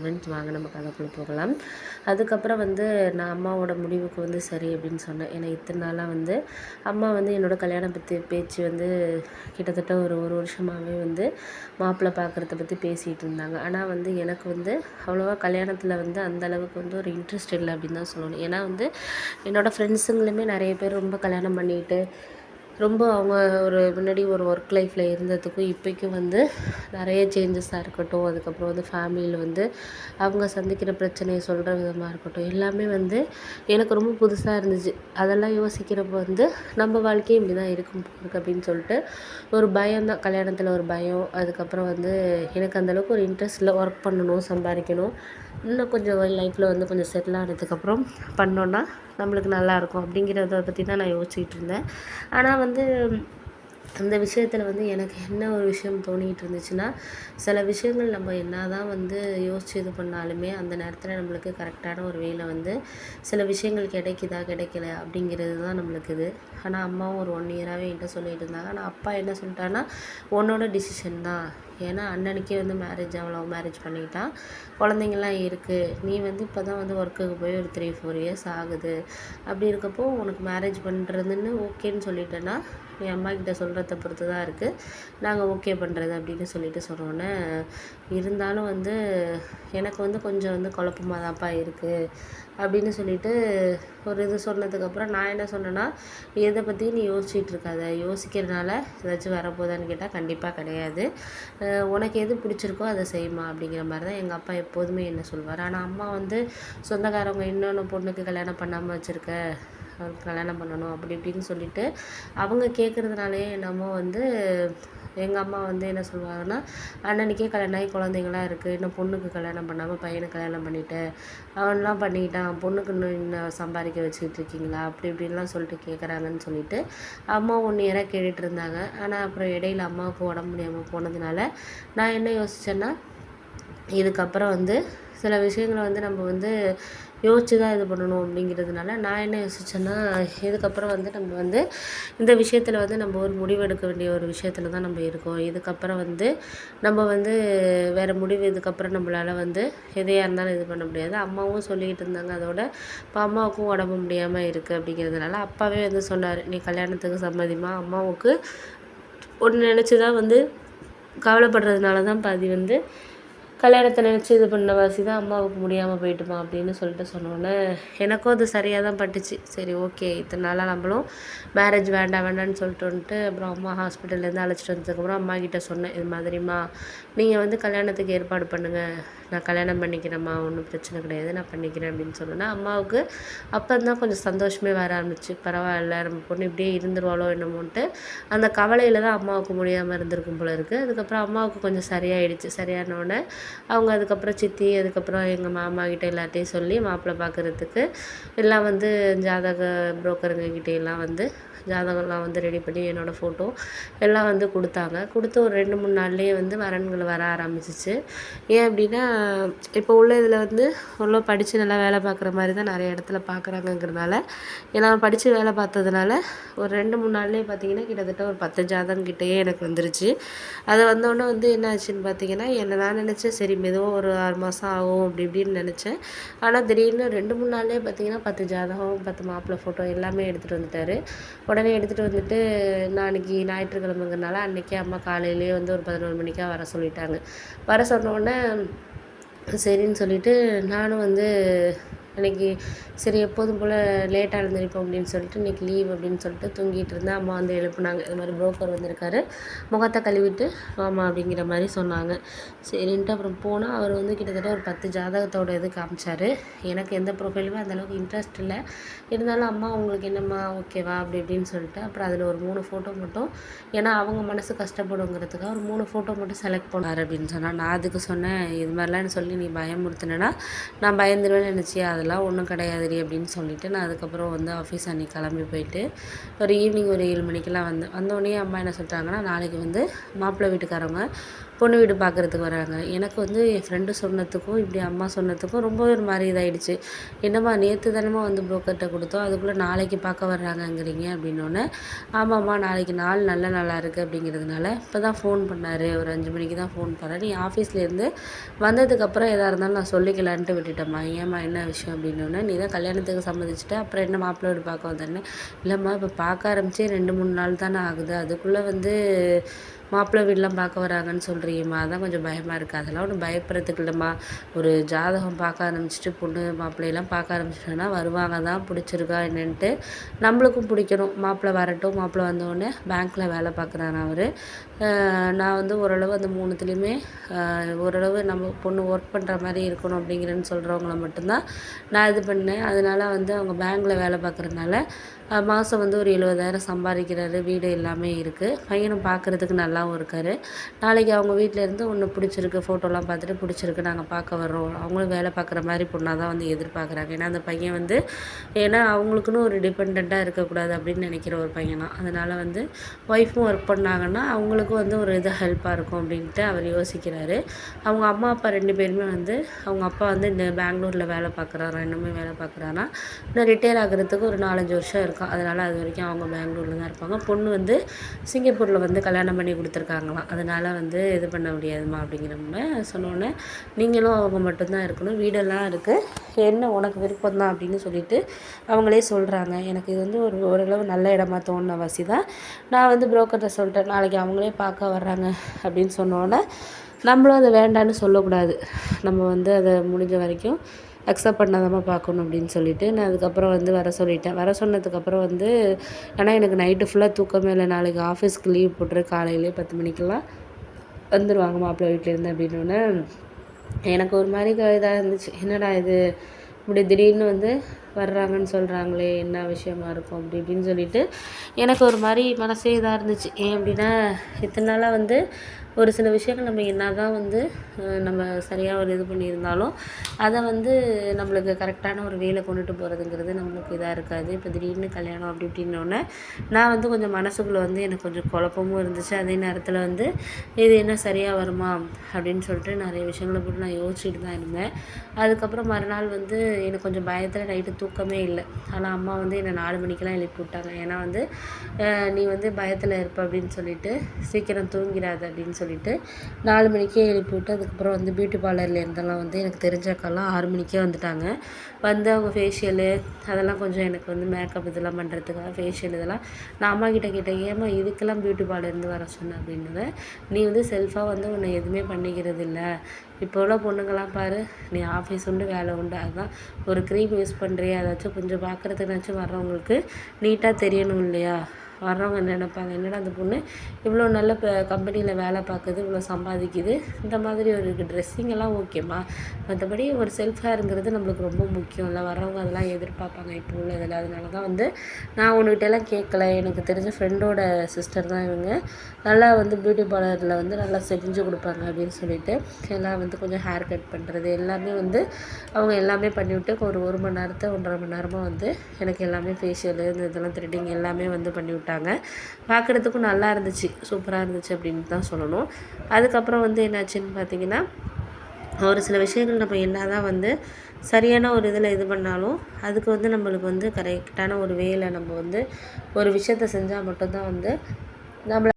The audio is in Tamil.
ஃப்ரெண்ட்ஸ் வாங்க நம்ம கதைக்குள்ளே போகலாம். அதுக்கப்புறம் வந்து நான் அம்மாவோட முடிவுக்கு வந்து சரி அப்படின்னு சொன்னேன். ஏன்னா இத்தனை நாளாக வந்து அம்மா வந்து என்னோடய கல்யாணம் பற்றி பேச்சு வந்து கிட்டத்தட்ட ஒரு வருஷமாகவே வந்து மாப்பிள்ளை பார்க்குறத பற்றி பேசிகிட்டு இருந்தாங்க. ஆனால் வந்து எனக்கு வந்து அவ்வளோவா கல்யாணத்தில் வந்து அந்த அளவுக்கு வந்து ஒரு இன்ட்ரெஸ்ட் இல்லை அப்படின்னு தான் சொல்லணும். ஏன்னா வந்து என்னோடய ஃப்ரெண்ட்ஸுங்களுமே நிறைய பேர் ரொம்ப கல்யாணம் பண்ணிக்கிட்டு ரொம்ப அவங்க ஒரு முன்னாடி ஒரு ஒர்க் லைஃப்பில் இருந்ததுக்கும் இப்போக்கும் வந்து நிறைய சேஞ்சஸாக இருக்கட்டும், அதுக்கப்புறம் வந்து ஃபேமிலியில் வந்து அவங்க சந்திக்கிற பிரச்சனையை சொல்கிற விதமாக இருக்கட்டும், எல்லாமே வந்து எனக்கு ரொம்ப புதுசாக இருந்துச்சு. அதெல்லாம் யோசிக்கிறப்போ வந்து நம்ம வாழ்க்கையும் இப்படி தான் இருக்கும் போல அப்படின்னு சொல்லிட்டு ஒரு பயம்தான். கல்யாணத்தில் ஒரு பயம். அதுக்கப்புறம் வந்து எனக்கு அந்தளவுக்கு ஒரு இன்ட்ரெஸ்ட் இல்லை. ஒர்க் பண்ணணும், சம்பாதிக்கணும், இன்னும் கொஞ்சம் லைஃப்பில் வந்து கொஞ்சம் செட்டில் ஆனதுக்கப்புறம் பண்ணோன்னா நம்மளுக்கு நல்லாயிருக்கும் அப்படிங்கிறத பற்றி தான் நான் யோசிச்சுட்டு இருந்தேன். ஆனால் வந்து அந்த விஷயத்தில் வந்து எனக்கு என்ன ஒரு விஷயம் தோணிகிட்டு இருந்துச்சுன்னா, சில விஷயங்கள் நம்ம என்ன தான் வந்து யோசித்து இது பண்ணாலுமே அந்த நேரத்தில் நம்மளுக்கு கரெக்டான ஒரு வேலை வந்து சில விஷயங்கள் கிடைக்குதா கிடைக்கல அப்படிங்கிறது தான் நம்மளுக்கு இது. ஆனால் அம்மாவும் ஒரு 1 இயராகவே என்கிட்ட சொல்லிகிட்டு இருந்தாங்க. ஆனால் அப்பா என்ன சொல்லிட்டான்னா, உன்னோட டிசிஷன் தான். ஏன்னா அண்ணனுக்கே வந்து மேரேஜ் அவன் லவ் மேரேஜ் பண்ணிக்கிட்டான், குழந்தைங்கள்லாம் இருக்குது. நீ வந்து இப்போ தான் வந்து ஒர்க்குக்கு போய் ஒரு 3-4 இயர்ஸ் ஆகுது. அப்படி இருக்கப்போ உனக்கு மேரேஜ் பண்ணுறதுன்னு ஓகேன்னு சொல்லிட்டேன்னா என் அம்மாக்கிட்ட சொல்கிறத பொறுத்து தான் இருக்குது, நாங்கள் ஓகே பண்ணுறது அப்படின்னு சொல்லிட்டு சொன்னோன்னே, இருந்தாலும் வந்து எனக்கு வந்து கொஞ்சம் வந்து குழப்பமாக தான்ப்பா இருக்குது அப்படின்னு சொல்லிட்டு ஒரு இது சொன்னதுக்கப்புறம் நான் என்ன சொன்னேன்னா, எதை பற்றியும் நீ யோசிச்சுட்டு இருக்காத, யோசிக்கிறதுனால ஏதாச்சும் வரப்போதான்னு கேட்டால் கண்டிப்பாக கிடையாது. உனக்கு எது பிடிச்சிருக்கோ அதை செய்யுமா அப்படிங்கிற மாதிரி தான் எங்கள் அப்பா எப்போதுமே என்ன சொல்வார். ஆனால் அம்மா வந்து சொந்தக்காரவங்க இன்னொன்று பொண்ணுக்கு கல்யாணம் பண்ணாமல் வச்சுருக்க, அவருக்கு கல்யாணம் பண்ணணும் அப்படி இப்படின்னு சொல்லிட்டு அவங்க கேட்குறதுனாலே என்னமோ வந்து எங்கள் அம்மா வந்து என்ன சொல்லுவாங்கன்னா, அண்ணனுக்கே கல்யாணம் ஆகி குழந்தைங்களாம் இருக்குது, இன்னும் பொண்ணுக்கு கல்யாணம் பண்ணாமல் பையனுக்கு கல்யாணம் பண்ணிவிட்டேன், அவன்லாம் பண்ணிக்கிட்டான், பொண்ணுக்கு இன்னும் சம்பாதிக்க வச்சுக்கிட்டு இருக்கீங்களா அப்படி இப்படின்லாம் சொல்லிட்டு கேட்குறாங்கன்னு சொல்லிட்டு அம்மா 1 இயராக கேட்டுட்டு இருந்தாங்க. ஆனால் அப்புறம் இடையில அம்மாவுக்கு உடம்பு முடியாமல் போனதுனால நான் என்ன யோசித்தேன்னா, இதுக்கப்புறம் வந்து சில விஷயங்களை வந்து நம்ம வந்து யோசித்து தான் இது பண்ணணும் அப்படிங்கிறதுனால நான் என்ன யோசித்தேன்னா, இதுக்கப்புறம் வந்து நம்ம வந்து இந்த விஷயத்தில் வந்து நம்ம ஒரு முடிவெடுக்க வேண்டிய ஒரு விஷயத்தில் தான் நம்ம இருக்கோம். இதுக்கப்புறம் வந்து நம்ம வந்து வேறு முடிவு இதுக்கப்புறம் நம்மளால் வந்து எதையாக இருந்தாலும் இது பண்ண முடியாது. அம்மாவும் சொல்லிக்கிட்டு இருந்தாங்க. அதோட இப்போ அம்மாவுக்கும் உடம்பு முடியாமல் இருக்குது அப்படிங்கிறதுனால அப்பாவே வந்து சொன்னார், நீ கல்யாணத்துக்கு சம்மதிம்மா, அம்மாவுக்கு ஒன்று நினச்சி தான் வந்து கவலைப்படுறதுனால தான் பாதி வந்து கல்யாணத்தை நினச்சி இது பண்ண வாசி தான் அம்மாவுக்கு முடியாமல் போயிட்டுமா அப்படின்னு சொல்லிட்டு சொன்னோன்னே எனக்கும் அது சரியாக தான் பட்டுச்சு. சரி ஓகே, இத்தனை நாளாக நம்மளும் மேரேஜ் வேண்டாம் வேண்டாம்னு சொல்லிட்டு வந்துட்டு அப்புறம் அம்மா ஹாஸ்பிட்டல்லேருந்து அழைச்சிட்டு வந்ததுக்கப்புறம் அம்மாக்கிட்ட சொன்னேன், இது மாதிரிம்மா நீங்கள் வந்து கல்யாணத்துக்கு ஏற்பாடு பண்ணுங்கள், நான் கல்யாணம் பண்ணிக்கிறேம்மா, ஒன்றும் பிரச்சனை கிடையாது, நான் பண்ணிக்கிறேன் அப்படின்னு சொன்னேன்னா அம்மாவுக்கு அப்போ தான் கொஞ்சம் சந்தோஷமே வர ஆரம்பிச்சு. பரவாயில்ல, நம்ம பொண்ணு இப்படியே இருந்துருவாளோ என்னமோன்ட்டு அந்த கவலையில் தான் அம்மாவுக்கு முடியாமல் இருந்திருக்கும் போல இருக்குது. அதுக்கப்புறம் அம்மாவுக்கு கொஞ்சம் சரியாயிடுச்சு. சரியானோடனே அவங்க அதுக்கப்புறம் சித்தி, அதுக்கப்புறம் எங்கள் மாமா கிட்ட எல்லாத்தையும் சொல்லி மாப்பிள்ளை பார்க்குறதுக்கு எல்லாம் வந்து ஜாதக புரோக்கருங்கக்கிட்ட எல்லாம் வந்து ஜாதகம்லாம் வந்து ரெடி பண்ணி என்னோடய ஃபோட்டோ எல்லாம் வந்து கொடுத்தாங்க. கொடுத்து ஒரு 2-3 நாள்லேயே வந்து வரன்கள் வர ஆரம்பிச்சிச்சு. ஏன் அப்படின்னா, இப்போ உள்ள இதில் வந்து அவ்வளோ படித்து நல்லா வேலை பார்க்குற மாதிரி தான் நிறைய இடத்துல பார்க்குறாங்கங்கிறதுனால நான் படித்து வேலை பார்த்ததுனால ஒரு 2-3 நாள்லேயே பார்த்திங்கன்னா கிட்டத்தட்ட ஒரு 10 ஜாதகம் கிட்டேயே எனக்கு வந்துருச்சு. அது வந்தோடனே வந்து என்ன ஆச்சுன்னு பார்த்திங்கன்னா, நான் நினச்சேன் சரி மெதுவாக ஒரு 6 மாதம் ஆகும் அப்படி இப்படின்னு நினச்சேன். ஆனால் திடீர்னு 2-3 நாள்லேயே பார்த்திங்கன்னா 10 ஜாதகம், 10 மாப்பிள்ளை ஃபோட்டோ எல்லாமே எடுத்துகிட்டு வந்துட்டார். உடனே எடுத்துகிட்டு வந்துட்டு நான் அன்றைக்கி ஞாயிற்றுக்கிழமைங்கிறனால அன்றைக்கே அம்மா காலையிலேயே வந்து ஒரு 11 மணிக்காக வர சொல்லிட்டாங்க. வர சொன்னோடனே சரின்னு சொல்லிவிட்டு நானும் வந்து அன்றைக்கி சரி எப்போதும் போல் லேட்டாக எழுந்திரிப்போம் அப்படின்னு சொல்லிட்டு இன்றைக்கி லீவ் அப்படின்னு சொல்லிட்டு தூங்கிட்டு இருந்தேன். அம்மா வந்து எழுப்புனாங்க, இது மாதிரி புரோக்கர் வந்திருக்காரு, முகத்தை கழுவிட்டு வாமா அப்படிங்கிற மாதிரி சொன்னாங்க. சரின்ட்டு அப்புறம் போனால் அவர் வந்து கிட்டத்தட்ட ஒரு 10 ஜாதகத்தோட இது காமிச்சார். எனக்கு எந்த ப்ரொஃபைலுமே அந்தளவுக்கு இன்ட்ரெஸ்ட் இல்லை. இருந்தாலும் அம்மா உங்களுக்கு என்னம்மா ஓகேவா அப்படி இப்படின்னு சொல்லிட்டு அப்புறம் அதில் ஒரு 3 ஃபோட்டோ மட்டும், ஏன்னா அவங்க மனசு கஷ்டப்படுங்கிறதுக்காக ஒரு 3 ஃபோட்டோ மட்டும் செலக்ட் பண்ணார் அப்படின்னு சொன்னால் நான் அதுக்கு சொன்னேன், இது மாதிரிலாம் சொல்லி நீ பயமுறுத்தினா நான் பயந்துருவேன்னு நினச்சியா, அதெல்லாம் ஒன்றும் கிடையாதுடி அப்படின்னு சொல்லிவிட்டு நான் அதுக்கப்புறம் வந்து ஆஃபீஸ் அன்றைக்கி கிளம்பி போயிட்டு ஒரு ஈவினிங் ஒரு 7 மணிக்கெலாம் வந்தோடனே அம்மா என்ன சொல்லிட்டாங்கன்னா, நாளைக்கு வந்து மாப்பிள்ளை வீட்டுக்காரவங்க பொண்ணு வீடு பார்க்குறதுக்கு வராங்க. எனக்கு வந்து என் ஃப்ரெண்டு சொன்னதுக்கும், இப்படி அம்மா சொன்னதுக்கும் ரொம்பவே ஒரு மாரி இதாயிடுச்சு. "என்னம்மா நேத்து தானம்மா வந்து புரோக்கர்ட்ட குடுத்தோம். அதுக்குள்ள நாளைக்கு பார்க்க வர்றாங்கங்கிறீங்க" அப்படின்னோனே, "ஆமாம்மா நாளைக்கு நாள் நல்ல நாளா இருக்கு" அப்படிங்கிறதுனால, இப்ப தான் ஃபோன் பண்ணாரு. ஒரு 5 மணிக்கு தான் ஃபோன் பண்ணாரு. "நீ ஆஃபீஸ்லேருந்து வந்ததுக்கப்புறம் எதா இருந்தாலும் நான் சொல்லிக்கலான்ட்டு விட்டுட்டேம்மா. ஏம்மா என்ன விஷயம்?" அப்படின்னோனே, "நீ தான் கல்யாணத்துக்கு சம்மதிச்சுட்ட. அப்புறம் என்ன மாப்பிள்ளை வீடு பார்க்க வந்தேன்னு." "இல்லம்மா இப்ப பார்க்க ஆரம்பிச்சே 2, 3 நாள் தானே ஆகுது. அதுக்குள்ள வந்து மாப்பிள்ளை வீடுலாம் பார்க்க வராங்கன்னு சொல்றியேம்மா, அதான் கொஞ்சம் பயமா இருக்கு." "அதெல்லாம் ஒண்ணும் பயப்படுறதுக்கு இல்லம்மா. ஒரு ஜாதகம் பார்க்க ஆரம்பிச்சுட்டு, பொண்ணு மாப்பிள்ளையெல்லாம் பார்க்க ஆரம்பிச்சுட்டோன்னா வருவாங்க தான், பிடிச்சிருக்கா என்னன்ட்டு நம்மளுக்கும் பிடிக்கணும். மாப்பிள்ளை வரட்டும்." மாப்பிள்ளை வந்தோடனே பேங்க்ல வேலை பார்க்குறாராம் அவரு. நான் வந்து ஓரளவு அந்த 3த்துலேயுமே ஓரளவு நம்ம பொண்ணு ஒர்க் பண்ணுற மாரி இருக்கணும் அப்படிங்கிறேன்னு சொல்கிறவங்கள மட்டும்தான் நான் இது பண்ணேன். அதனால வந்து அவங்க பேங்க்ல வேலை பார்க்குறதுனால மாதம் வந்து ஒரு 70,000 சம்பாதிக்கிறாரு. வீடு எல்லாமே இருக்குது. பையனும் பார்க்குறதுக்கு நல்லாவும் இருக்காரு. நாளைக்கு அவங்க வீட்டிலேருந்து ஒன்று பிடிச்சிருக்கு, ஃபோட்டோலாம் பார்த்துட்டு பிடிச்சிருக்கு, நாங்கள் பார்க்க வர்றோம். அவங்களும் வேலை பார்க்குற மாதிரி பொண்ணாக தான் வந்து எதிர்பார்க்குறாங்க. ஏன்னா அந்த பையன் வந்து ஏன்னா அவங்களுக்குன்னு ஒரு டிபெண்டண்ட்டாக இருக்கக்கூடாது அப்படின்னு நினைக்கிற ஒரு பையனா. அதனால் வந்து ஒய்ஃபும் ஒர்க் பண்ணாங்கன்னா அவங்களுக்கும் வந்து ஒரு இது ஹெல்ப்பாக இருக்கும் அப்படின்ட்டு அவர் யோசிக்கிறாரு. அவங்க அம்மா, அப்பா 2 பேருமே வந்து அவங்க அப்பா வந்து இந்த பெங்களூரில் வேலை பார்க்குறாராம். இன்னுமே வேலை பார்க்குறாராம். இன்னும் ரிட்டயர் ஆகுறதுக்கு ஒரு 4, 5 வருஷம் இருக்கும். அதனால் அது வரைக்கும் அவங்க பெங்களூரில் தான் இருப்பாங்க. பொண்ணு வந்து சிங்கப்பூரில் வந்து கல்யாணம் பண்ணி கொடுத்துருக்காங்களாம். அதனால் வந்து இது பண்ண முடியாதும்மா அப்படிங்கிற மாதிரி சொன்னோன்னே, "நீங்களும் அவங்க மட்டும்தான் இருக்கணும். வீடெல்லாம் இருக்குது. என்ன உனக்கு விருப்பம் தான்" அப்படின்னு சொல்லிட்டு அவங்களே சொல்கிறாங்க. எனக்கு இது வந்து ஓரளவு நல்ல இடமா தோணுன வாசி தான். நான் வந்து புரோக்கர்கிட்ட சொல்லிட்டேன், நாளைக்கு அவங்களே பார்க்க வர்றாங்க அப்படின்னு சொன்னோன்னே, நம்மளும் அதை வேண்டான்னு சொல்லக்கூடாது. நம்ம வந்து அதை முடிஞ்ச வரைக்கும் அக்செப்ட் பண்ணாதமா பார்க்கணும் அப்படின்னு சொல்லிட்டு, நான் அதுக்கப்புறம் வந்து வர சொல்லிட்டேன். வர சொன்னதுக்கப்புறம் வந்து ஏன்னா எனக்கு நைட்டு ஃபுல்லாக தூக்கமே இல்லை. நாளைக்கு ஆஃபீஸ்க்கு லீவ் போட்டுரு, காலையிலே 10 மணிக்கெல்லாம் வந்துருவாங்க மாப்பிள்ளை வீட்டிலேருந்து அப்படின்னோடனே, எனக்கு ஒரு மாதிரி இதாக இருந்துச்சு. என்னடா இது இப்படி திடீர்னு வந்து வர்றாங்கன்னு சொல்கிறாங்களே, என்ன விஷயமா இருக்கும் அப்படி இப்படின்னு சொல்லிட்டு எனக்கு ஒரு மாதிரி மனசே இதாக இருந்துச்சு. ஏன் அப்படின்னா, இத்தனை நாளாக வந்து ஒரு சில விஷயங்கள் நம்ம என்ன தான் வந்து நம்ம சரியாக ஒரு இது பண்ணியிருந்தாலும், அதை வந்து நம்மளுக்கு கரெக்டான ஒரு வேல கொண்டுட்டு போகிறதுங்கிறது நம்மளுக்கு இதாக இருக்காது. இப்போ திடீர்னு கல்யாணம் அப்படி இப்படின்னோடனே, நான் வந்து கொஞ்சம் மனசுக்குள்ளே வந்து எனக்கு கொஞ்சம் குழப்பமும் இருந்துச்சு. அதே நேரத்தில் வந்து இது என்ன சரியாக வருமா அப்படின்னு சொல்லிட்டு நிறைய விஷயங்கள போட்டு நான் யோசிச்சுட்டு தான் இருந்தேன். அதுக்கப்புறம் மறுநாள் வந்து எனக்கு கொஞ்சம் பயத்தில் நைட்டு தூக்கமே இல்லை. ஆனால் அம்மா வந்து என்னை 4 மணிக்கெல்லாம் எழுப்பி விட்டாங்க. ஏன்னா வந்து "நீ வந்து பயத்தில் இருப்ப அப்படின்னு சொல்லிட்டு சீக்கிரம் தூங்கிடாத" அப்படின்னு சொல்லிட்டு 4 மணிக்கே எழுப்பி விட்டு, அதுக்கப்புறம் வந்து பியூட்டி பார்லர்லேருந்தெல்லாம் வந்து எனக்கு தெரிஞ்ச அக்காலாம் 6 மணிக்கே வந்துட்டாங்க. வந்து அவங்க ஃபேஷியலு அதெல்லாம் கொஞ்சம் எனக்கு வந்து மேக்கப் இதெல்லாம் பண்ணுறதுக்காக ஃபேஷியல் இதெல்லாம் நான் அம்மாக்கிட்ட கேட்டேன், "ஏம்மா இதுக்கெல்லாம் பியூட்டி பார்லர்லேருந்து வர சொன்னேன்?" அப்படின்னது. "நீ வந்து செல்ஃபாக வந்து உன்னை எதுவுமே பண்ணிக்கிறது இல்லை. இப்போ உள்ள பொண்ணுங்கள்லாம் பாரு, நீ ஆஃபீஸ் உண்டு வேலை உண்டு, அதுதான் ஒரு க்ரீம் யூஸ் பண்ணுறியா, அதாச்சும் கொஞ்சம் பார்க்குறதுக்குனாச்சும் வர்றவங்களுக்கு நீட்டாக தெரியணும் இல்லையா? வர்றவங்க என்ன நினைப்பாங்க, என்னடா அந்த பொண்ணு இவ்வளோ நல்ல கம்பெனியில் வேலை பார்க்குது, இவ்வளோ சம்பாதிக்குது, இந்த மாதிரி ஒரு ட்ரெஸ்ஸிங்கெல்லாம் ஓகேம்மா. மற்றபடி ஒரு செல்ஃப் ஹேருங்கிறது நம்மளுக்கு ரொம்ப முக்கியம் இல்லை, வர்றவங்க அதெல்லாம் எதிர்பார்ப்பாங்க இப்போ உள்ள இதில். அதனால தான் வந்து நான் உன்கிட்டலாம் கேட்கல. எனக்கு தெரிஞ்ச ஃப்ரெண்டோட சிஸ்டர் தான் இவங்க. நல்லா வந்து பியூட்டி பார்லரில் வந்து நல்லா செஞ்சு கொடுப்பாங்க" அப்படின்னு சொல்லிட்டு எல்லாம் வந்து கொஞ்சம் ஹேர் கட் பண்ணுறது எல்லாமே வந்து அவங்க எல்லாமே பண்ணிவிட்டு ஒரு 1 மணி நேரத்தை 1.5 மணி நேரமாக வந்து எனக்கு எல்லாமே ஃபேஷியலு இந்த இதெல்லாம் த்ரெட்டிங் எல்லாமே வந்து பண்ணிவிட்டாங்க. பார்க்குறதுக்கும் நல்லா இருந்துச்சு, சூப்பராக இருந்துச்சு அப்படின்னு தான் சொல்லணும். அதுக்கப்புறம் வந்து என்னாச்சுன்னு பார்த்தீங்கன்னா, ஒரு சில விஷயங்கள் நம்ம என்ன தான் வந்து சரியான ஒரு இதில் இது பண்ணாலும், அதுக்கு வந்து நம்மளுக்கு வந்து கரெக்டான ஒரு வேல நம்ம வந்து ஒரு விஷயத்த செஞ்சால் மட்டும்தான் வந்து நம்மள